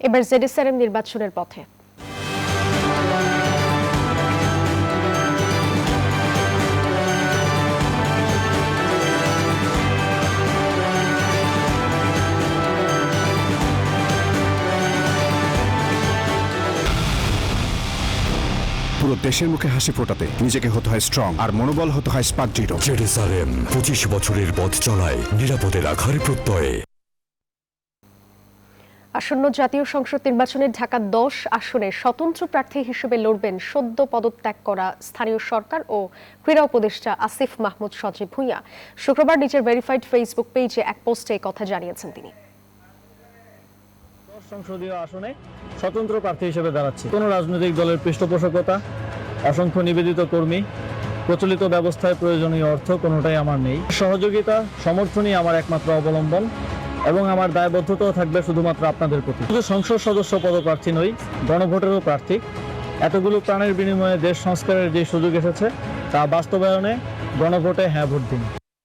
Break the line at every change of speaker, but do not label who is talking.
এবার জেডএসআরএম নির্বাচনের পথে।
পুরো দেশের মুখে হাসি ফোটাতে নিজেকে হতে হয় স্ট্রং, আর মনোবল হতে হয় স্পার্ক জিরো।
জেডএসআরএম 25 বছরের পথ চলায় নিরাপদে রাখার প্রত্যয়ে।
আসন্ন জাতীয় সংসদ নির্বাচনে ঢাকা 10 আসনে স্বতন্ত্র প্রার্থী হিসেবে লড়বেন সদ্য পদত্যাগ করা স্থানীয় সরকার ও ক্রীড়া উপদেষ্টা আসিফ মাহমুদ সজীব ভুঁইয়া। শুক্রবার নিজের ভেরিফাইড ফেসবুক পেজে এক পোস্টে এই কথা জানিয়েছেন তিনি।
সংসদীয় আসনে স্বতন্ত্র প্রার্থী হিসেবে দাঁড়াচ্ছি। কোনো রাজনৈতিক দলের পৃষ্ঠপোষকতা, অসংখ্য নিবেদিত কর্মী, প্রচলিত ব্যবস্থায় প্রয়োজনীয় অর্থ কোনোটাই আমার নেই। সহযোগিতা, সমর্থনই আমার একমাত্র অবলম্বন এবং আমার দায়বদ্ধতাও থাকবে শুধুমাত্র আপনাদের প্রতি। শুধু সংসদ সদস্য পদপ্রার্থী নই, গণভোটেরও প্রার্থী। এতগুলো প্রাণের বিনিময়ে দেশ সংস্কারের যে সুযোগ এসেছে তা বাস্তবায়নে গণভোটে হ্যাঁ ভোট দিন।